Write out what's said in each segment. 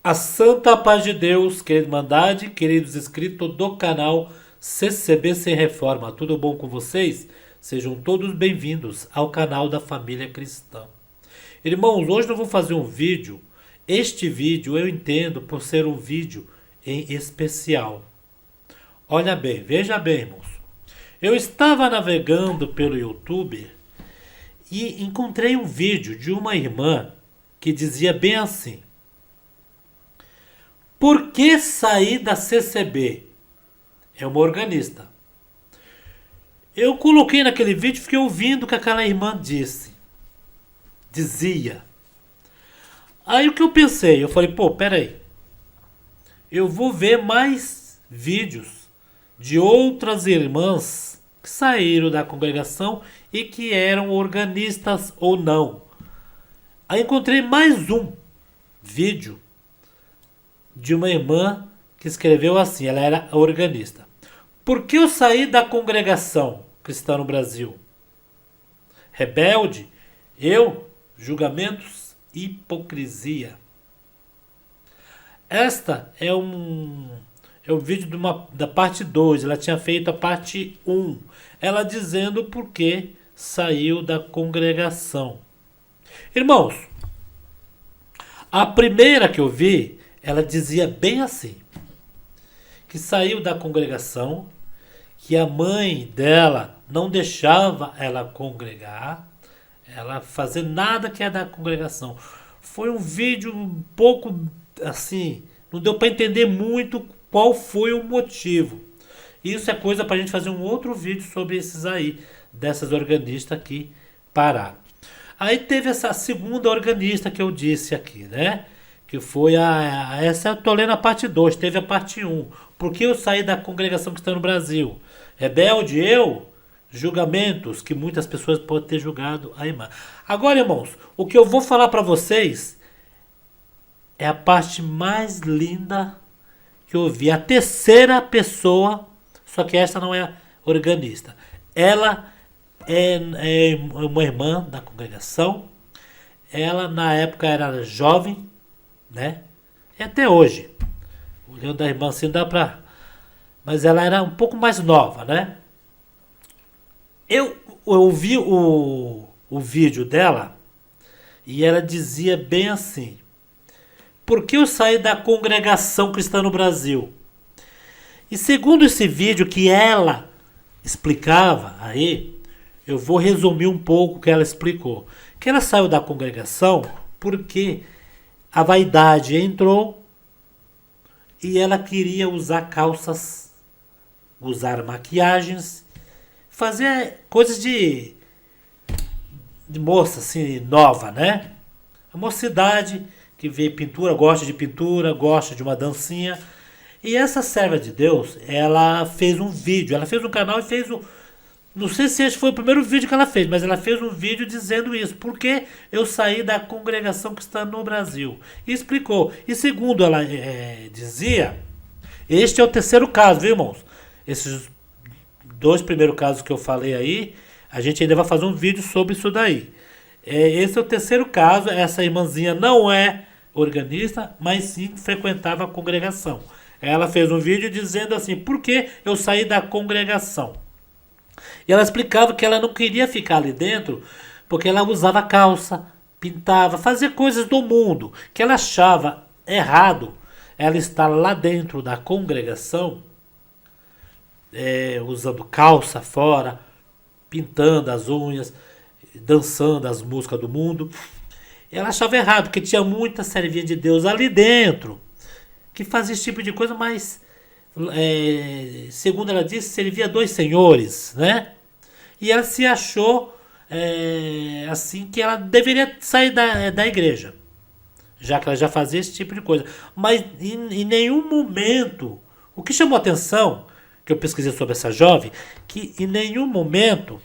A santa paz de Deus, querida Irmandade, queridos inscritos do canal CCB Sem Reforma, tudo bom com vocês? Sejam todos bem-vindos ao canal da Família Cristã. Irmãos, hoje eu vou fazer um vídeo. Este vídeo eu entendo por ser um vídeo em especial. Olha bem, veja bem, irmãos. Eu estava navegando pelo YouTube e encontrei um vídeo de uma irmã que dizia bem assim: por que sair da CCB? É uma organista. Eu coloquei naquele vídeo e fiquei ouvindo o que aquela irmã dizia. Aí o que eu pensei? Eu falei, pô, peraí. Eu vou ver mais vídeos de outras irmãs que saíram da congregação e que eram organistas ou não. Aí encontrei mais um vídeo de uma irmã que escreveu assim, ela era organista. Por que eu saí da congregação cristã no Brasil? Rebelde? Eu? Julgamentos? Hipocrisia. Esta é um vídeo da parte 2. Ela tinha feito a parte 1. Ela dizendo por que saiu da congregação. Irmãos, a primeira que eu vi, ela dizia bem assim, que saiu da congregação, que a mãe dela não deixava ela congregar, ela fazer nada que é da congregação. Foi um vídeo um pouco assim, não deu para entender muito qual foi o motivo. Isso é coisa para a gente fazer um outro vídeo sobre esses aí, dessas organistas que pararam. Aí teve essa segunda organista que eu disse aqui, né? Que foi essa eu tô lendo a parte 2, teve a parte 1. Por que eu saí da congregação cristã no Brasil? Rebelde eu? Julgamentos que muitas pessoas podem ter julgado a irmã. Agora, irmãos, o que eu vou falar para vocês é a parte mais linda que eu vi. A terceira pessoa, só que essa não é organista. Ela é uma irmã da congregação. Ela na época era jovem, né? E até hoje, olhando a irmã assim dá pra. Mas ela era um pouco mais nova, né? Eu vi o vídeo dela e ela dizia bem assim: por que eu saí da congregação cristã no Brasil? E segundo esse vídeo que ela explicava aí, eu vou resumir um pouco o que ela explicou. Que ela saiu da congregação porque a vaidade entrou e ela queria usar calças, usar maquiagens, fazer coisas de moça assim, nova, né? A mocidade que vê pintura, gosta de uma dancinha. E essa serva de Deus, ela fez um vídeo, ela fez um canal e fez um. Não sei se esse foi o primeiro vídeo que ela fez, mas ela fez um vídeo dizendo isso. Por que eu saí da congregação que está no Brasil? E explicou. E segundo ela dizia, este é o terceiro caso, viu, irmãos? Esses dois primeiros casos que eu falei aí, a gente ainda vai fazer um vídeo sobre isso daí. Esse é o terceiro caso. Essa irmãzinha não é organista, mas sim frequentava a congregação. Ela fez um vídeo dizendo assim, por que eu saí da congregação? E ela explicava que ela não queria ficar ali dentro porque ela usava calça, pintava, fazia coisas do mundo, que ela achava errado ela estar lá dentro da congregação, usando calça fora, pintando as unhas, dançando as músicas do mundo. Ela achava errado, porque tinha muita servinha de Deus ali dentro que fazia esse tipo de coisa, mas segundo ela disse, servia dois senhores, né? E ela se achou assim que ela deveria sair da igreja, já que ela já fazia esse tipo de coisa. Mas em nenhum momento, o que chamou a atenção, que eu pesquisei sobre essa jovem, que em nenhum momento,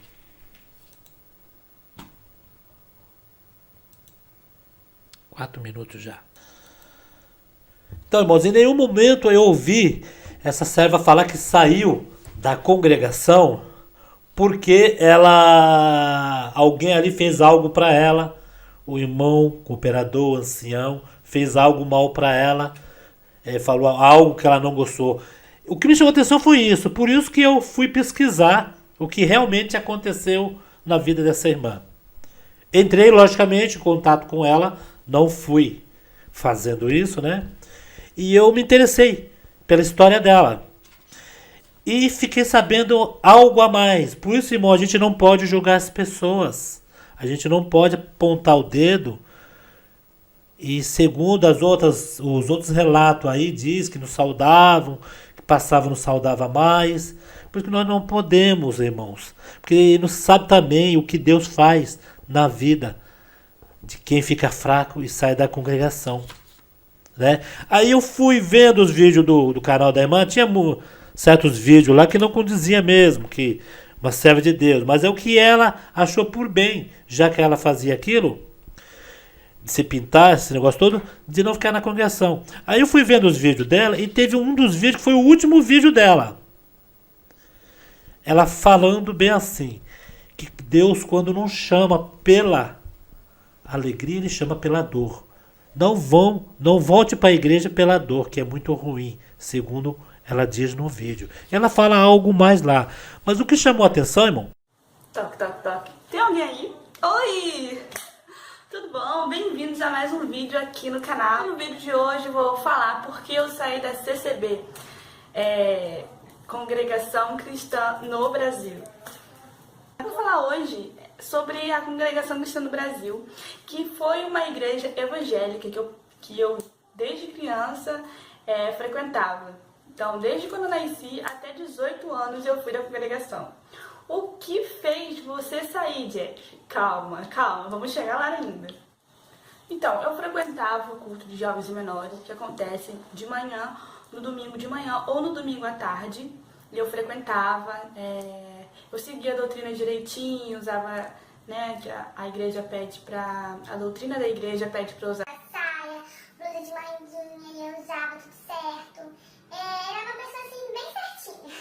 4 minutos já. Então, irmãos, em nenhum momento eu ouvi essa serva falar que saiu da congregação porque alguém ali fez algo para ela, o irmão, cooperador, ancião, fez algo mal para ela, falou algo que ela não gostou. O que me chamou a atenção foi isso, por isso que eu fui pesquisar o que realmente aconteceu na vida dessa irmã. Entrei, logicamente, em contato com ela, não fui fazendo isso, né? E eu me interessei pela história dela. E fiquei sabendo algo a mais. Por isso, irmão, a gente não pode julgar as pessoas. A gente não pode apontar o dedo. E segundo os outros relatos aí, diz que nos saudavam, que passavam nos saudava mais. Porque nós não podemos, irmãos. Porque ele não sabe também o que Deus faz na vida de quem fica fraco e sai da congregação. Né? Aí eu fui vendo os vídeos do canal da irmã, tinha certos vídeos lá que não condizia mesmo, que uma serva de Deus, mas é o que ela achou por bem, já que ela fazia aquilo, de se pintar, esse negócio todo, de não ficar na congregação. Aí eu fui vendo os vídeos dela e teve um dos vídeos que foi o último vídeo dela. Ela falando bem assim, que Deus quando não chama pela alegria, ele chama pela dor. Não volte para a igreja pela dor, que é muito ruim, segundo ela diz no vídeo. Ela fala algo mais lá. Mas o que chamou a atenção, irmão? Toque, toque, toque. Tem alguém aí? Oi! Tudo bom? Bem-vindos a mais um vídeo aqui no canal. No vídeo de hoje eu vou falar porque eu saí da CCB, Congregação Cristã no Brasil. Eu vou falar hoje sobre a Congregação Cristã no Brasil, que foi uma igreja evangélica que eu desde criança frequentava. Então, desde quando eu nasci até 18 anos eu fui da congregação. O que fez você sair, Jack? Calma, vamos chegar lá ainda. Então, eu frequentava o culto de jovens e menores, que acontece de manhã, no domingo de manhã ou no domingo à tarde. E eu frequentava, eu seguia a doutrina direitinho, usava, né, que a igreja pede pra... A doutrina da igreja pede pra usar saia, blusa de manguinha, eu usava tudo certo. Era uma pessoa assim, bem certinha.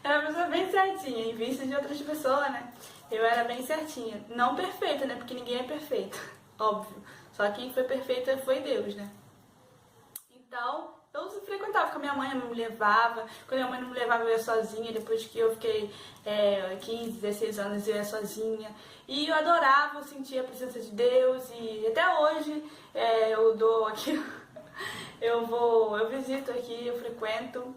Era uma pessoa bem certinha, em vista de outras pessoas, né? Eu era bem certinha. Não perfeita, né? Porque ninguém é perfeito, óbvio. Só quem foi perfeita foi Deus, né? Então, eu frequentava com a minha mãe me levava. Quando a minha mãe não me levava, eu ia sozinha. Depois que eu fiquei 15, 16 anos, eu ia sozinha. E eu adorava, eu sentia a presença de Deus. E até hoje eu dou aqui... Eu visito aqui, eu frequento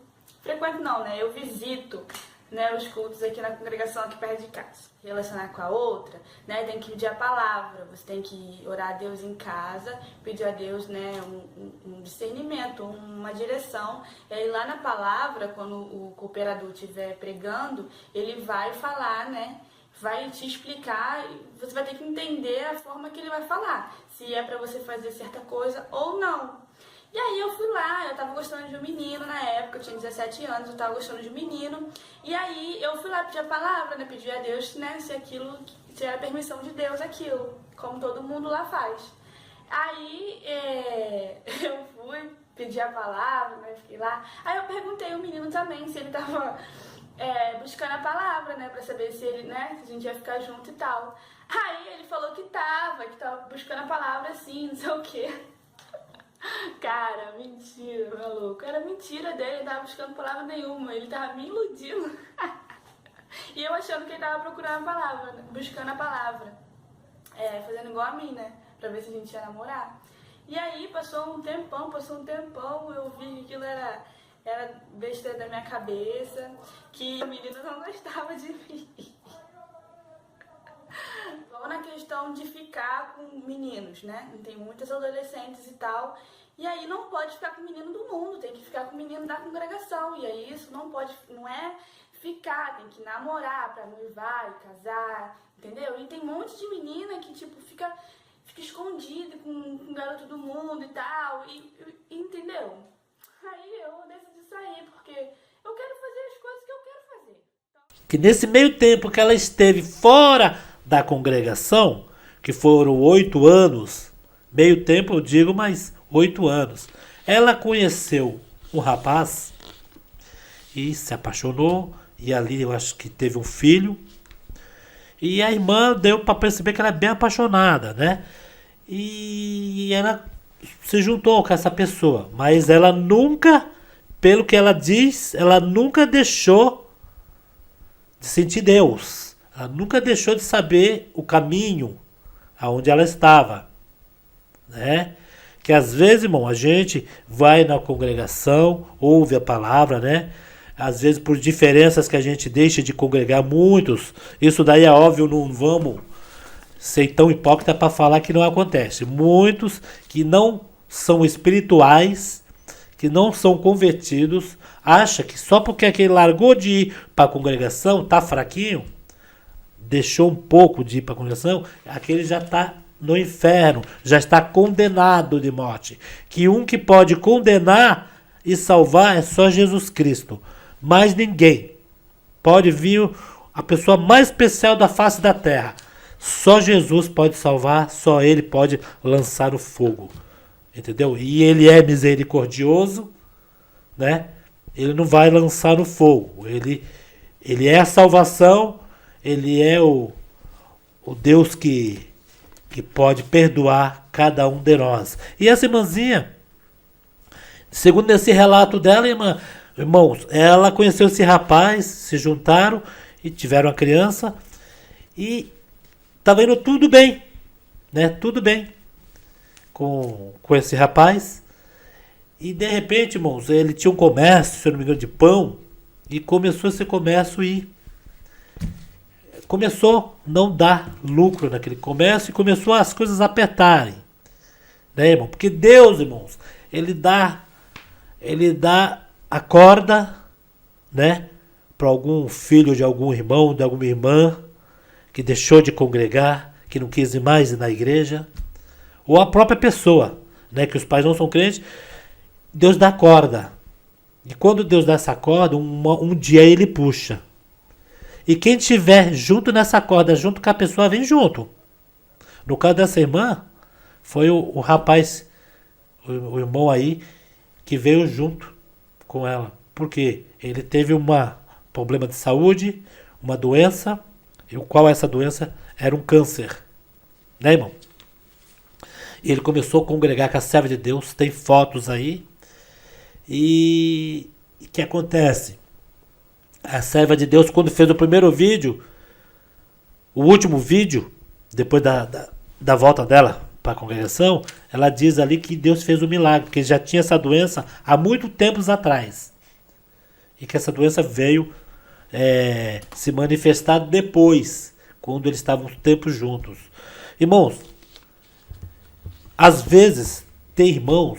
não, né? Eu visito, né, os cultos aqui na congregação aqui perto de casa. Relacionar com a outra, né? Tem que pedir a palavra, você tem que orar a Deus em casa, pedir a Deus, né, um discernimento, uma direção. E aí lá na palavra, quando o cooperador estiver pregando, ele vai falar, né? Vai te explicar, você vai ter que entender a forma que ele vai falar, se é pra você fazer certa coisa ou não. E aí eu fui lá, eu tava gostando de um menino na época, eu tinha 17 anos, eu tava gostando de um menino. E aí eu fui lá pedir a palavra, né, pedir a Deus, né, se era permissão de Deus aquilo, como todo mundo lá faz. Aí eu fui pedir a palavra, né, fiquei lá. Aí eu perguntei ao menino também se ele tava buscando a palavra, né, pra saber se ele, né, se a gente ia ficar junto e tal. Aí ele falou que tava buscando a palavra assim, não sei o quê. Cara, mentira, maluco. Era mentira dele, ele tava buscando palavra nenhuma, ele tava me iludindo. E eu achando que ele tava procurando a palavra, buscando a palavra. Fazendo igual a mim, né? Pra ver se a gente ia namorar. E aí passou um tempão, eu vi que aquilo era besteira da minha cabeça, que a menina não gostava de mim. Ou na questão de ficar com meninos, né? Tem muitas adolescentes e tal. E aí não pode ficar com o menino do mundo, tem que ficar com o menino da congregação. E aí isso não é ficar, tem que namorar pra noivar e casar, entendeu? E tem um monte de menina que, tipo, fica escondida com o garoto do mundo e tal, entendeu? Aí eu decidi sair, porque eu quero fazer as coisas que eu quero fazer. Que nesse meio tempo que ela esteve fora da congregação, que foram 8 anos, meio tempo eu digo, mas 8 anos, ela conheceu um rapaz e se apaixonou, e ali eu acho que teve um filho, e a irmã deu para perceber que ela é bem apaixonada, né? E ela se juntou com essa pessoa, mas ela nunca, pelo que ela diz, ela nunca deixou de sentir Deus. Ela nunca deixou de saber o caminho aonde ela estava, né? Que às vezes, irmão, a gente vai na congregação, ouve a palavra, né? Às vezes por diferenças que a gente deixa de congregar muitos, isso daí é óbvio, não vamos ser tão hipócrita para falar que não acontece. Muitos que não são espirituais, que não são convertidos, acham que só porque aquele largou de ir para a congregação, tá fraquinho, deixou um pouco de ir para a congregação, aquele já está no inferno, já está condenado de morte. Que um que pode condenar e salvar é só Jesus Cristo. Mais ninguém. Pode vir a pessoa mais especial da face da terra. Só Jesus pode salvar, só Ele pode lançar o fogo. Entendeu? E Ele é misericordioso, né? Ele não vai lançar no fogo. Ele é a salvação, Ele é o Deus que pode perdoar cada um de nós. E essa irmãzinha, segundo esse relato dela, irmãos, ela conheceu esse rapaz, se juntaram e tiveram uma criança e estava indo tudo bem, né? Tudo bem com esse rapaz. E de repente, irmãos, ele tinha um comércio, se eu não me engano, de pão, e começou esse comércio começou a não dar lucro naquele comércio e começou as coisas a apertarem, né, irmão? Porque Deus, irmãos, ele dá a corda, né, para algum filho de algum irmão, de alguma irmã que deixou de congregar, que não quis ir mais na igreja, ou a própria pessoa, né, que os pais não são crentes. Deus dá a corda. E quando Deus dá essa corda, um dia ele puxa. E quem estiver junto nessa corda, junto com a pessoa, vem junto. No caso dessa irmã, foi o rapaz, o irmão aí, que veio junto com ela. Porque ele teve um problema de saúde, uma doença, e o qual essa doença era um câncer. Né, irmão? E ele começou a congregar com a serva de Deus, tem fotos aí. E o que acontece? A serva de Deus, quando fez o primeiro vídeo, o último vídeo, depois da volta dela para a congregação, ela diz ali que Deus fez um milagre, porque já tinha essa doença há muito tempos atrás. E que essa doença veio se manifestar depois, quando eles estavam um tempo juntos. Irmãos, às vezes tem irmãos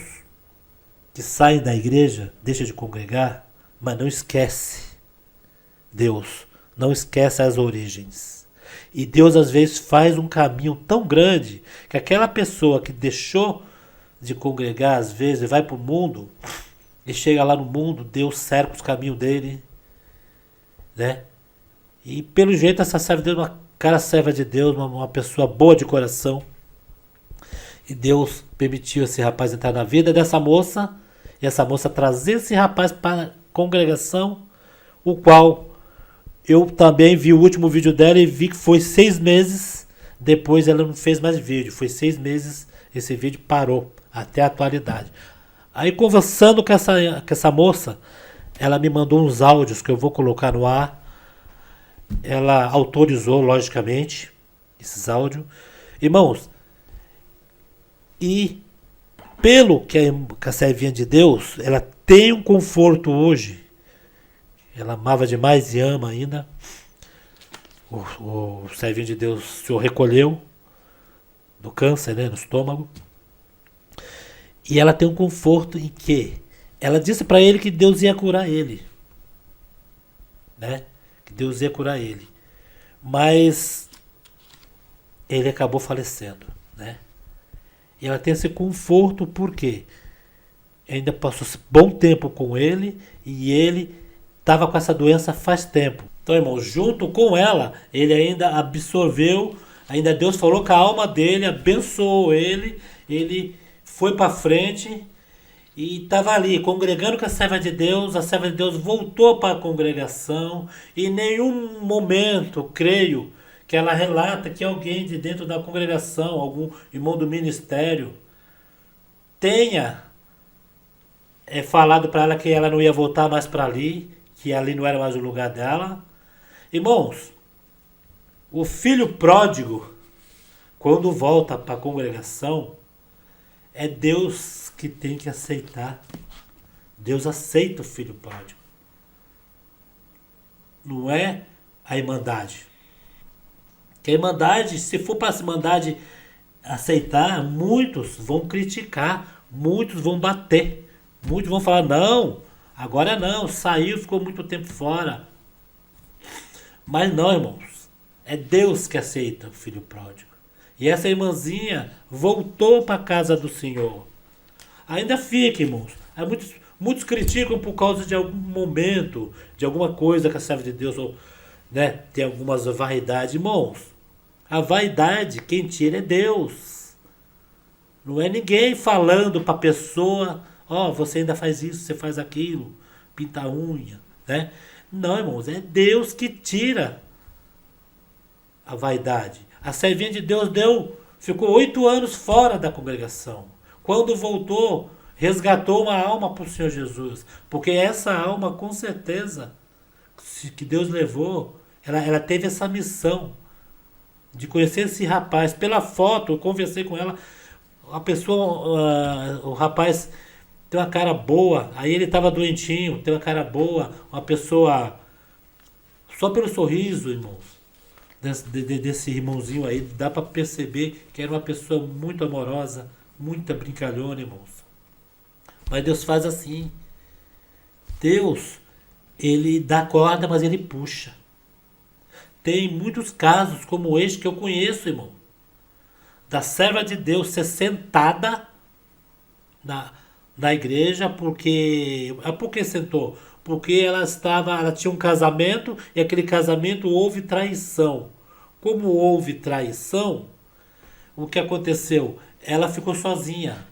que saem da igreja, deixam de congregar, mas não esquece Deus, não esquece as origens. E Deus às vezes faz um caminho tão grande que aquela pessoa que deixou de congregar, às vezes vai para o mundo e chega lá no mundo, Deus cerca os caminhos dele, né? E pelo jeito essa serva de Deus, uma cara serva de Deus, uma pessoa boa de coração. E Deus permitiu esse rapaz entrar na vida dessa moça, e essa moça trazer esse rapaz para a congregação, o qual eu também vi o último vídeo dela e vi que foi 6 meses, depois ela não fez mais vídeo, foi 6 meses, esse vídeo parou, até a atualidade. Aí conversando com essa moça, ela me mandou uns áudios que eu vou colocar no ar, ela autorizou, logicamente, esses áudios. Irmãos, e pelo que a servinha de Deus, ela tem um conforto hoje. Ela amava demais e ama ainda. O servinho de Deus se recolheu do câncer, né, no estômago. E ela tem um conforto em que ela disse para ele que Deus ia curar ele. Né? Que Deus ia curar ele. Mas ele acabou falecendo, né? E ela tem esse conforto porque ainda passou bom tempo com ele e ele estava com essa doença faz tempo. Então, irmão, junto com ela, ele ainda absorveu, ainda Deus falou com a alma dele, abençoou ele foi para frente e estava ali congregando com a serva de Deus voltou para a congregação e em nenhum momento, creio, que ela relata que alguém de dentro da congregação, algum irmão do ministério, tenha falado para ela que ela não ia voltar mais para ali, que ali não era mais o lugar dela. Irmãos, o filho pródigo, quando volta para a congregação, é Deus que tem que aceitar. Deus aceita o filho pródigo. Não é a irmandade. Que a irmandade, se for para a irmandade aceitar, muitos vão criticar, muitos vão bater, muitos vão falar, não, agora não, saiu, ficou muito tempo fora. Mas não, irmãos, é Deus que aceita o filho pródigo. E essa irmãzinha voltou para a casa do Senhor. Ainda fica, irmãos. Aí muitos criticam por causa de algum momento, de alguma coisa que a serva de Deus, né, tem algumas vaidades. Irmãos, a vaidade, quem tira é Deus. Não é ninguém falando para a pessoa, você ainda faz isso, você faz aquilo, pinta a unha, né? Não, irmãos, é Deus que tira a vaidade. A servinha de Deus ficou 8 anos fora da congregação. Quando voltou, resgatou uma alma para o Senhor Jesus. Porque essa alma, com certeza, que Deus levou, ela teve essa missão de conhecer esse rapaz. Pela foto, eu conversei com ela, o rapaz tem uma cara boa, aí ele estava doentinho, tem uma cara boa, uma pessoa, só pelo sorriso, irmãos, desse irmãozinho aí, dá para perceber que era uma pessoa muito amorosa, muita brincalhona, irmãos. Mas Deus faz assim. Deus, ele dá corda, mas ele puxa. Tem muitos casos como este que eu conheço, irmão. Da serva de Deus ser sentada na igreja porque... Por que sentou? Porque ela tinha um casamento e aquele casamento houve traição. Como houve traição, o que aconteceu? Ela ficou sozinha.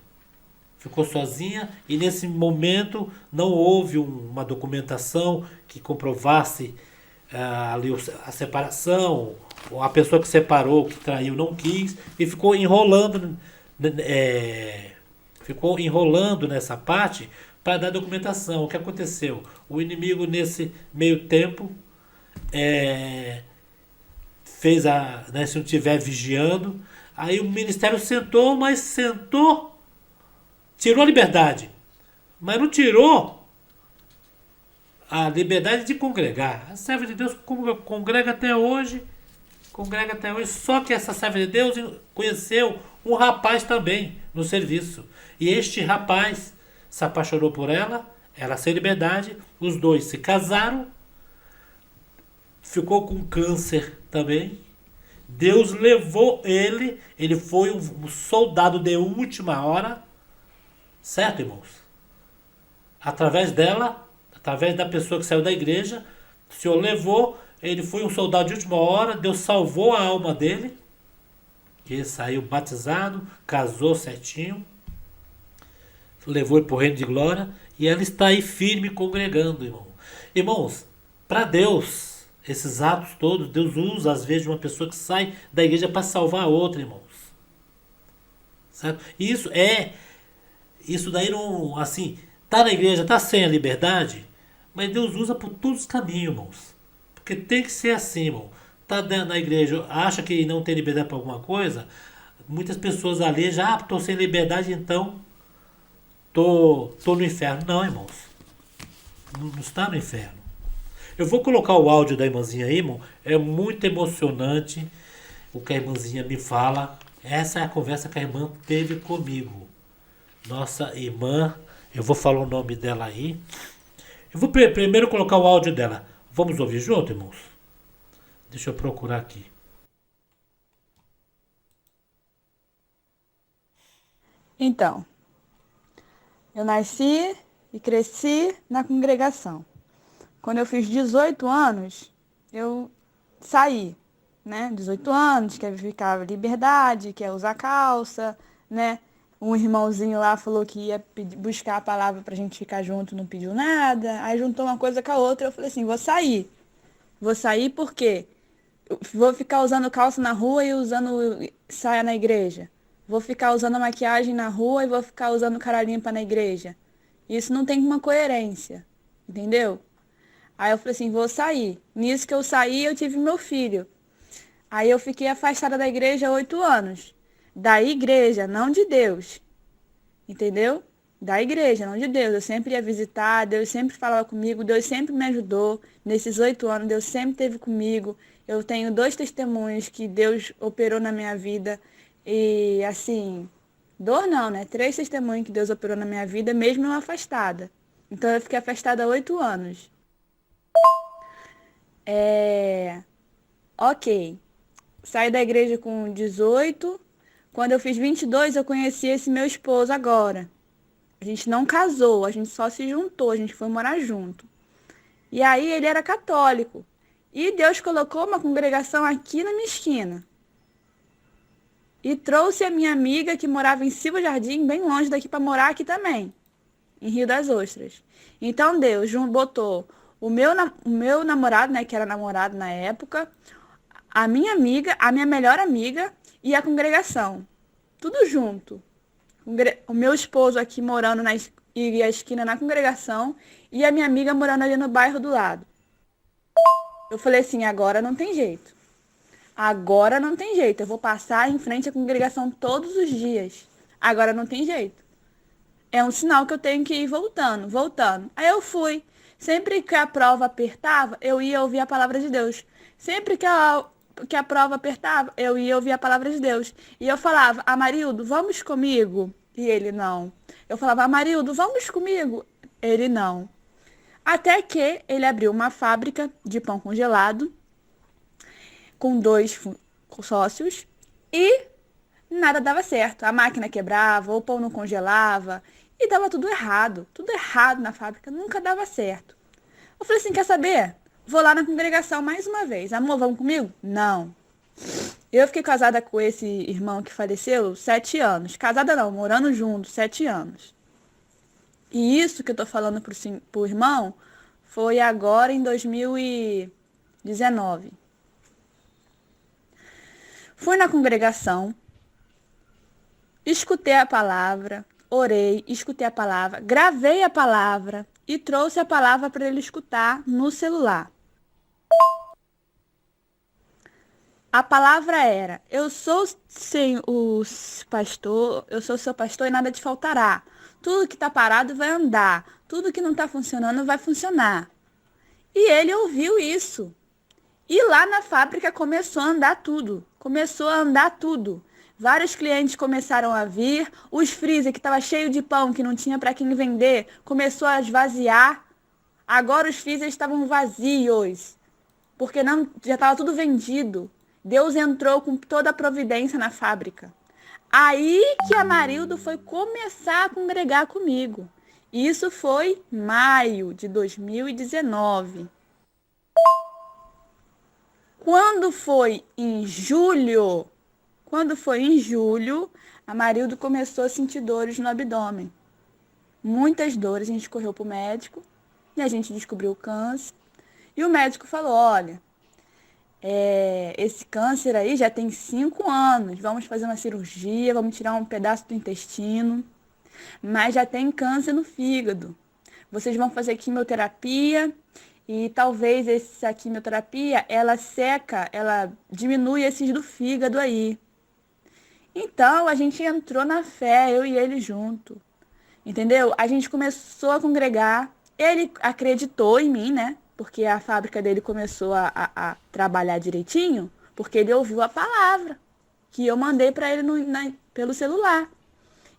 Ficou sozinha e nesse momento não houve uma documentação que comprovasse ali a separação, a pessoa que separou, que traiu, não quis e ficou enrolando, nessa parte para dar documentação. O que aconteceu? O inimigo nesse meio tempo fez se não estiver vigiando, aí o ministério sentou, tirou a liberdade, mas não tirou a liberdade de congregar. A serva de Deus congrega até hoje, só que essa serva de Deus conheceu um rapaz também no serviço. E este rapaz se apaixonou por ela sem liberdade, os dois se casaram, ficou com câncer também. Deus levou ele foi um soldado de última hora, certo, irmãos? Através dela, através da pessoa que saiu da igreja, o Senhor levou, ele foi um soldado de última hora, Deus salvou a alma dele, que ele saiu batizado, casou certinho, levou ele para o reino de glória, e ela está aí firme congregando, irmão. Irmãos, para Deus, esses atos todos, Deus usa às vezes uma pessoa que sai da igreja para salvar a outra, irmãos. Certo? Isso daí não, assim, tá na igreja, tá sem a liberdade, mas Deus usa por todos os caminhos, irmãos. Porque tem que ser assim, irmão. Tá na igreja, acha que não tem liberdade para alguma coisa, muitas pessoas ali já, tô sem liberdade, então tô no inferno. Não, irmãos. Não está no inferno. Eu vou colocar o áudio da irmãzinha aí, irmão. É muito emocionante o que a irmãzinha me fala. Essa é a conversa que a irmã teve comigo. Nossa irmã, eu vou falar o nome dela aí. Eu vou primeiro colocar o áudio dela. Vamos ouvir junto, irmãos? Deixa eu procurar aqui. Então, eu nasci e cresci na congregação. Quando eu fiz 18 anos, eu saí, né? 18 anos, quer ficar liberdade, quer usar calça, né? Um irmãozinho lá falou que ia buscar a palavra pra gente ficar junto, não pediu nada. Aí juntou uma coisa com a outra, eu falei assim, vou sair. Vou sair porque vou ficar usando calça na rua e usando saia na igreja. Vou ficar usando maquiagem na rua e vou ficar usando cara limpa na igreja. Isso não tem uma coerência, entendeu? Aí eu falei assim, vou sair. Nisso que eu saí, eu tive meu filho. Aí eu fiquei afastada da igreja há 8 anos. Da igreja, não de Deus. Entendeu? Da igreja, não de Deus. Eu sempre ia visitar, Deus sempre falava comigo, Deus sempre me ajudou. Nesses 8 anos, Deus sempre esteve comigo. Eu tenho 2 testemunhos que Deus operou na minha vida. E assim, dor não, né? 3 testemunhos que Deus operou na minha vida, mesmo eu afastada. Então eu fiquei afastada há 8 anos. Ok. Saí da igreja com 18. Quando eu fiz 22, eu conheci esse meu esposo agora. A gente não casou, a gente só se juntou, a gente foi morar junto. E aí ele era católico. E Deus colocou uma congregação aqui na minha esquina. E trouxe a minha amiga que morava em Silva Jardim, bem longe daqui, para morar aqui também, em Rio das Ostras. Então Deus botou o meu namorado, né, que era namorado na época, a minha amiga, a minha melhor amiga e a congregação. Tudo junto. O meu esposo aqui morando e a esquina na congregação e a minha amiga morando ali no bairro do lado. Eu falei assim, agora não tem jeito. Agora não tem jeito. Eu vou passar em frente à congregação todos os dias. Agora não tem jeito. É um sinal que eu tenho que ir voltando, voltando. Aí eu fui. Sempre que a prova apertava, eu ia ouvir a palavra de Deus. Sempre que a prova apertava, eu ia ouvir a palavra de Deus. E eu falava, Amarildo, vamos comigo? E ele não. Eu falava, Amarildo, vamos comigo? Ele não. Até que ele abriu uma fábrica de pão congelado com 2 sócios e nada dava certo. A máquina quebrava, o pão não congelava e dava tudo errado na fábrica, nunca dava certo. Eu falei assim, quer saber? Vou lá na congregação mais uma vez. Amor, vamos comigo? Não. Eu fiquei casada com esse irmão que faleceu 7 anos. Casada não, morando junto 7 anos. E isso que eu tô falando pro irmão foi agora em 2019. Fui na congregação, escutei a palavra, orei, escutei a palavra, gravei a palavra e trouxe a palavra para ele escutar no celular. A palavra era, eu sou o pastor, eu sou seu pastor e nada te faltará. Tudo que está parado vai andar, tudo que não está funcionando vai funcionar. E ele ouviu isso. E lá na fábrica começou a andar tudo. Vários clientes começaram a vir, os freezer que estava cheio de pão, que não tinha para quem vender, começou a esvaziar. Agora os freezers estavam vazios, porque já estava tudo vendido. Deus entrou com toda a providência na fábrica. Aí que a Marildo foi começar a congregar comigo. Isso foi maio de 2019. Quando foi em julho, a Marildo começou a sentir dores no abdômen. Muitas dores, a gente correu para o médico e a gente descobriu o câncer. E o médico falou, olha, esse câncer aí já tem 5 anos, vamos fazer uma cirurgia, vamos tirar um pedaço do intestino, mas já tem câncer no fígado. Vocês vão fazer quimioterapia e talvez essa quimioterapia, ela diminui esses do fígado aí. Então, a gente entrou na fé, eu e ele junto, entendeu? A gente começou a congregar, ele acreditou em mim, né? Porque a fábrica dele começou a trabalhar direitinho, porque ele ouviu a palavra que eu mandei para ele pelo celular.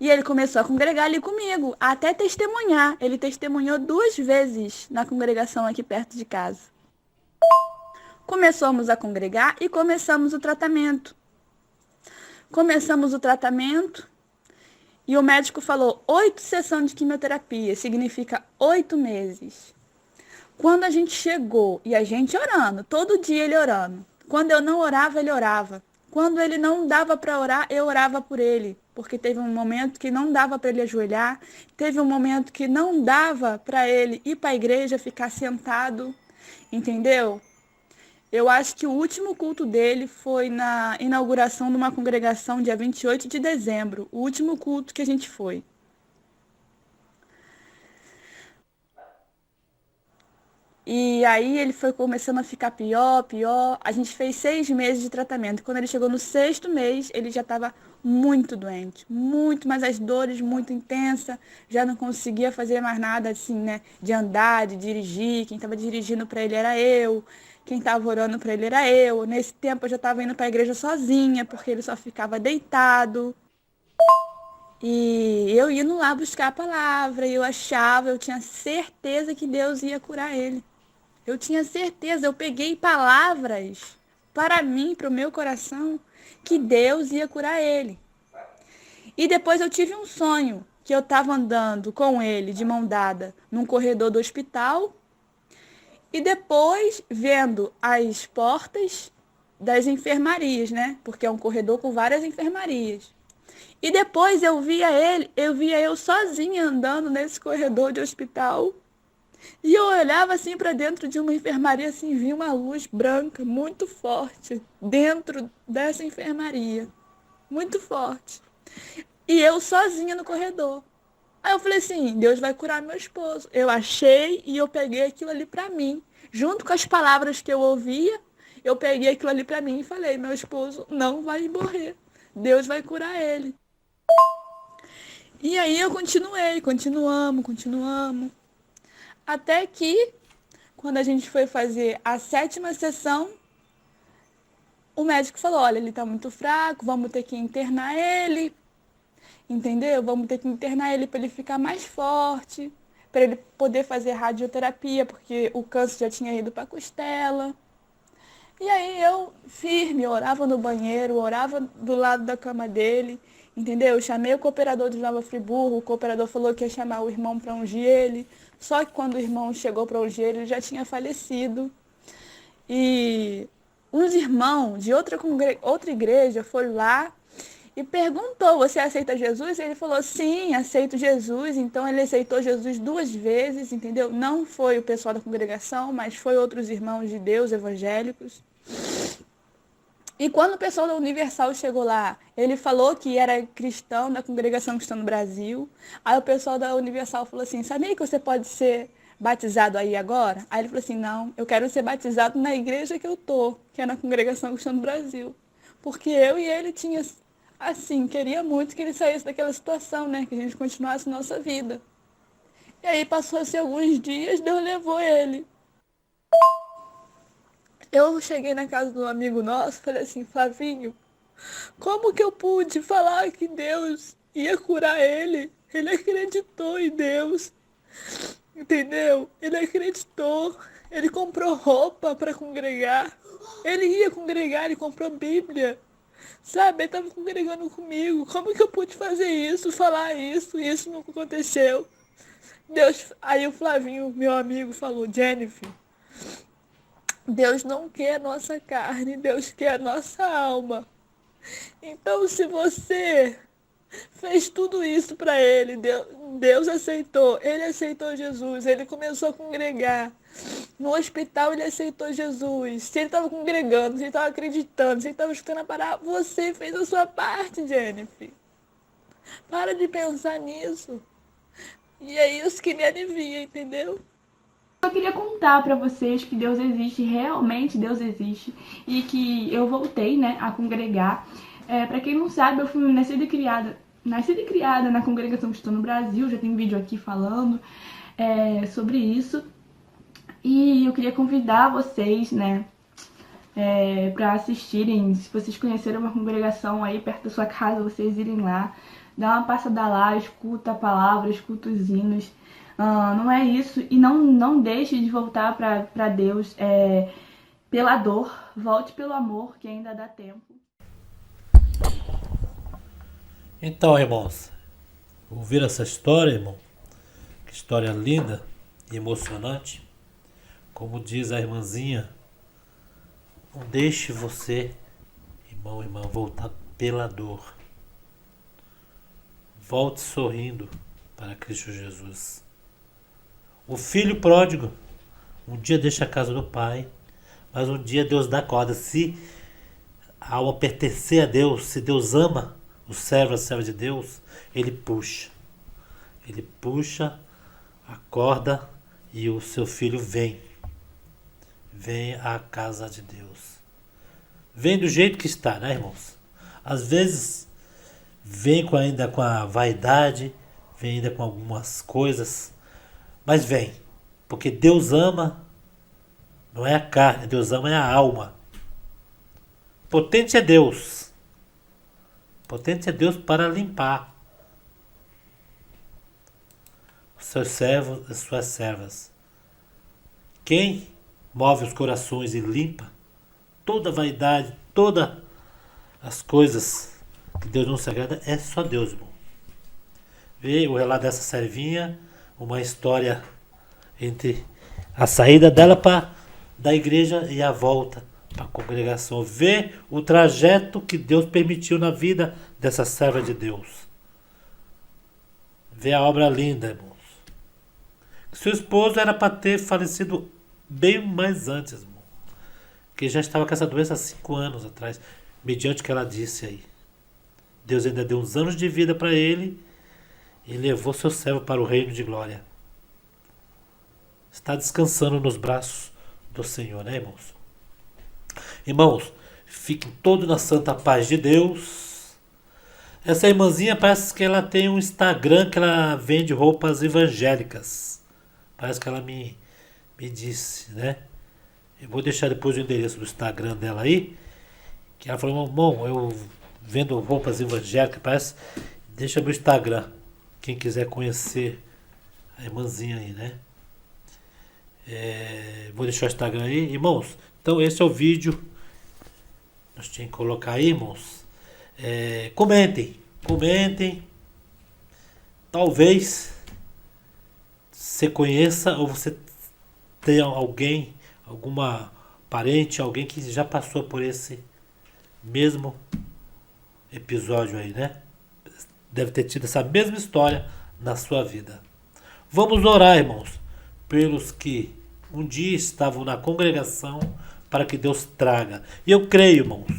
E ele começou a congregar ali comigo, até testemunhar. Ele testemunhou 2 vezes na congregação aqui perto de casa. Começamos a congregar e começamos o tratamento. E o médico falou 8 sessões de quimioterapia, significa 8 meses. Quando a gente chegou, e a gente orando, todo dia ele orando. Quando eu não orava, ele orava. Quando ele não dava para orar, eu orava por ele. Porque teve um momento que não dava para ele ajoelhar, teve um momento que não dava para ele ir para a igreja, ficar sentado, entendeu? Eu acho que o último culto dele foi na inauguração de uma congregação dia 28 de dezembro. O último culto que a gente foi. E aí ele foi começando a ficar pior, pior. A gente fez 6 meses de tratamento. Quando ele chegou no 6º mês, ele já estava muito doente. Muito, mas as dores muito intensas. Já não conseguia fazer mais nada assim, né? De andar, de dirigir. Quem estava dirigindo para ele era eu. Quem estava orando para ele era eu. Nesse tempo eu já estava indo para a igreja sozinha, porque ele só ficava deitado. E eu indo lá buscar a palavra. E eu tinha certeza que Deus ia curar ele. Eu tinha certeza, eu peguei palavras para mim, para o meu coração, que Deus ia curar ele. E depois eu tive um sonho, que eu estava andando com ele de mão dada num corredor do hospital e depois vendo as portas das enfermarias, né? Porque é um corredor com várias enfermarias. E depois eu via eu sozinha andando nesse corredor de hospital. E eu olhava assim para dentro de uma enfermaria, assim, via uma luz branca muito forte dentro dessa enfermaria. Muito forte. E eu sozinha no corredor. Aí eu falei assim, Deus vai curar meu esposo. Eu achei e eu peguei aquilo ali para mim. Junto com as palavras que eu ouvia, eu peguei aquilo ali para mim e falei, meu esposo não vai morrer. Deus vai curar ele. E aí eu continuamos. Até que, quando a gente foi fazer a 7ª sessão, o médico falou, olha, ele tá muito fraco, vamos ter que internar ele, entendeu? Vamos ter que internar ele para ele ficar mais forte, para ele poder fazer radioterapia, porque o câncer já tinha ido para a costela. E aí eu, firme, orava no banheiro, orava do lado da cama dele, entendeu? Eu chamei o cooperador de Nova Friburgo, o cooperador falou que ia chamar o irmão para ungir ele, só que quando o irmão chegou para ungir ele, já tinha falecido. E uns irmãos de outra igreja foram lá e perguntou, você aceita Jesus? Ele falou, sim, aceito Jesus. Então ele aceitou Jesus 2 vezes, entendeu? Não foi o pessoal da congregação, mas foi outros irmãos de Deus evangélicos. E quando o pessoal da Universal chegou lá, ele falou que era cristão da Congregação Cristã no Brasil. Aí o pessoal da Universal falou assim, sabia que você pode ser batizado aí agora? Aí ele falou assim, não, eu quero ser batizado na igreja que eu tô, que é na Congregação Cristã no Brasil. Porque eu e ele tinha, assim, queria muito que ele saísse daquela situação, né? Que a gente continuasse nossa vida. E aí passou-se alguns dias, Deus levou ele. Eu cheguei na casa de um amigo nosso, falei assim, Flavinho, como que eu pude falar que Deus ia curar ele? Ele acreditou em Deus, entendeu? Ele acreditou, ele comprou roupa para congregar, ele ia congregar, ele comprou Bíblia, sabe? Ele estava congregando comigo, como que eu pude fazer isso, falar isso, e isso não aconteceu? Deus, aí o Flavinho, meu amigo, falou, Jennifer, Deus não quer a nossa carne, Deus quer a nossa alma. Então, se você fez tudo isso para ele, Deus aceitou, ele aceitou Jesus, ele começou a congregar. No hospital ele aceitou Jesus. Se ele estava congregando, se ele estava acreditando, se ele estava escutando a palavra, você fez a sua parte, Jennifer. Para de pensar nisso. E é isso que me alivia, entendeu? Eu queria contar pra vocês que Deus existe, realmente Deus existe, e que eu voltei, né, a congregar. Pra quem não sabe, eu fui nascida e criada na Congregação Cristã no Brasil, já tem vídeo aqui falando sobre isso. E eu queria convidar vocês, né, pra assistirem, se vocês conheceram uma congregação aí perto da sua casa, vocês irem lá, dá uma passada lá, escuta a palavra, escuta os hinos. Não é isso, e não deixe de voltar para Deus pela dor, volte pelo amor, que ainda dá tempo. Então, irmãos, ouvir essa história, irmão? Que história linda e emocionante. Como diz a irmãzinha, não deixe você, irmão, irmã, voltar pela dor. Volte sorrindo para Cristo Jesus. O filho pródigo um dia deixa a casa do pai, Mas um dia Deus dá corda. Se a alma pertencer a Deus, se Deus ama o servo, a serva de Deus, ele puxa. Ele puxa a corda e o seu filho vem. Vem à casa de Deus. Vem do jeito que está, né, irmãos? Às vezes vem ainda com a vaidade, vem ainda com algumas coisas, mas vem. Porque Deus ama, não é a carne, Deus ama é a alma. Potente é Deus. Potente é Deus para limpar os seus servos e suas servas. Quem move os corações e limpa toda a vaidade, todas as coisas que Deus não se agrada, é só Deus, irmão. Vê o relato dessa servinha, uma história entre a saída dela da igreja e a volta para a congregação. Vê o trajeto que Deus permitiu na vida dessa serva de Deus. Vê a obra linda, irmãos. Seu esposo era para ter falecido bem mais antes, irmão. Que já estava com essa doença há 5 anos atrás, mediante o que ela disse aí. Deus ainda deu uns anos de vida para ele e levou seu servo para o reino de glória. Está descansando nos braços do Senhor, né, irmãos? Irmãos, fiquem todos na santa paz de Deus. Essa irmãzinha parece que ela tem um Instagram que ela vende roupas evangélicas. Parece que ela me disse, né? Eu vou deixar depois o endereço do Instagram dela aí. Que ela falou, irmão, eu vendo roupas evangélicas, parece. Deixa meu Instagram. Quem quiser conhecer a irmãzinha aí, né? Vou deixar o Instagram aí. Irmãos, então esse é o vídeo. Nós tínhamos que colocar aí, irmãos. Comentem. Talvez você conheça ou você tenha alguém, alguma parente, alguém que já passou por esse mesmo episódio aí, né? Deve ter tido essa mesma história na sua vida. Vamos orar, irmãos, pelos que um dia estavam na congregação, para que Deus traga. E eu creio, irmãos,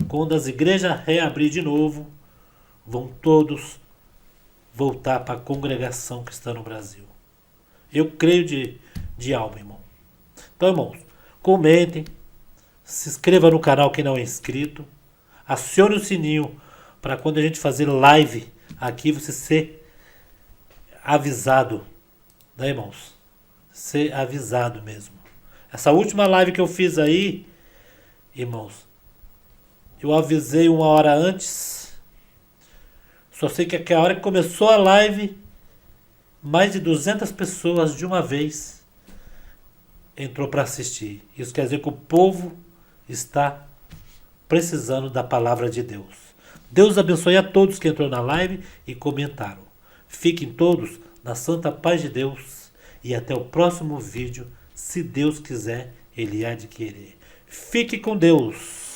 quando as igrejas reabrir de novo, vão todos voltar para a congregação que está no Brasil. Eu creio de alma, irmão. Então, irmãos, comentem, se inscreva no canal quem não é inscrito, acione o sininho para quando a gente fazer live aqui você ser avisado, né, irmãos? Ser avisado mesmo. Essa última live que eu fiz aí, irmãos, eu avisei 1 hora antes. Só sei que a hora que começou a live, mais de 200 pessoas de uma vez entrou para assistir. Isso quer dizer que o povo está precisando da palavra de Deus. Deus abençoe a todos que entrou na live e comentaram. Fiquem todos na santa paz de Deus e até o próximo vídeo. Se Deus quiser, Ele há de querer. Fique com Deus.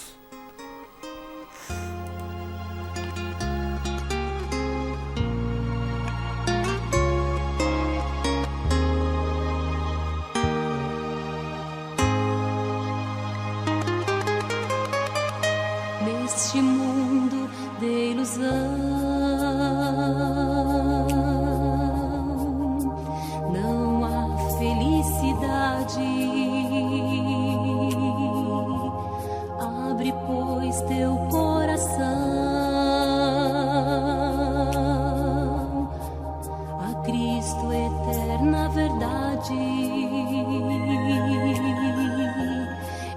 Neste mundo de ilusão, não há felicidade. Abre, pois, teu coração a Cristo, eterna verdade.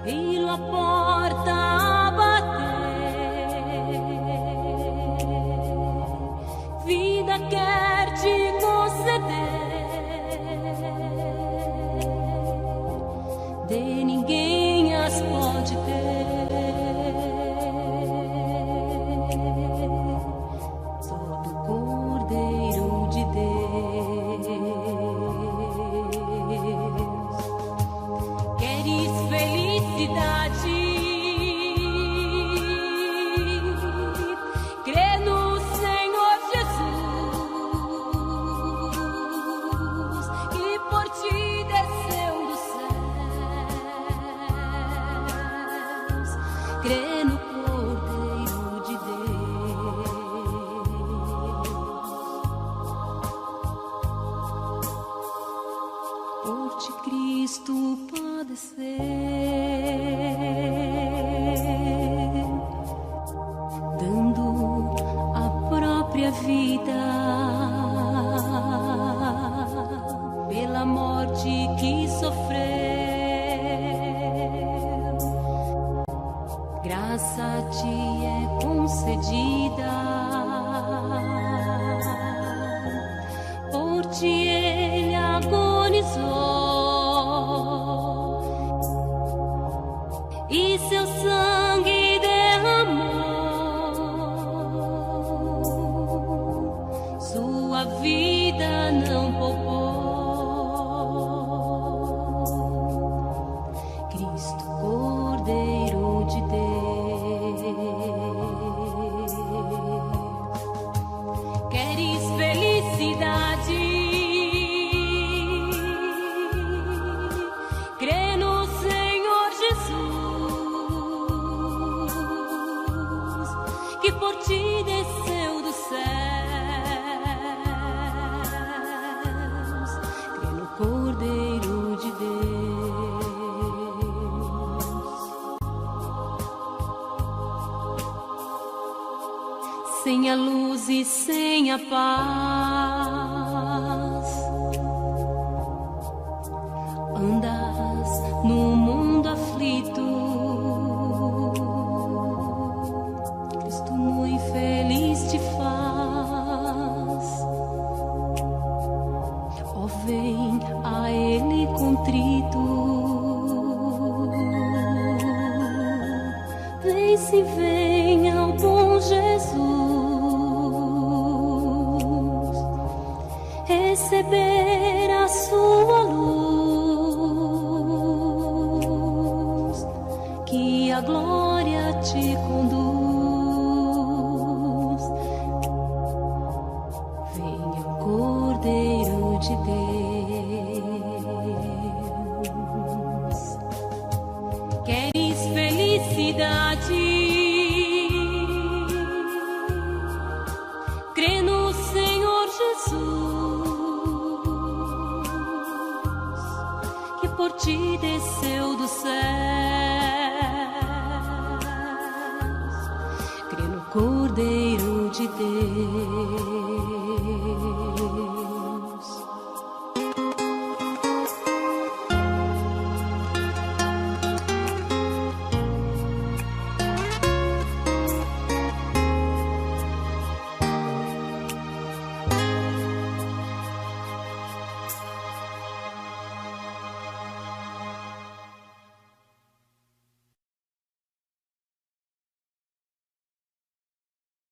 Ele a porta a bater, vida quer te conceder, de ninguém as pode ter, só do Cordeiro de Deus. Queres felicidade? por ti Cristo padecer, dando a própria vida pela morte que sofreu. Graça te é concedida, por ti ele agonizou e seu sangue derramou, sua vida não poupou. Cristo, Cordeiro de Deus, queres felicidade? Crê no Senhor Jesus, que por ti desceu dos céus. Crê no Cordeiro de Deus. Sem a luz e sem a paz, andas no mundo aflito. Cristo muito feliz te faz. Ó, vem a Ele contrito, vem se vem ao bom Jesus, receber a sua luz, que a glória te conduz. Venha o Cordeiro de Deus. Queres felicidade? Crê no Senhor Jesus, que por ti desceu dos céus. Crê no Cordeiro de Deus.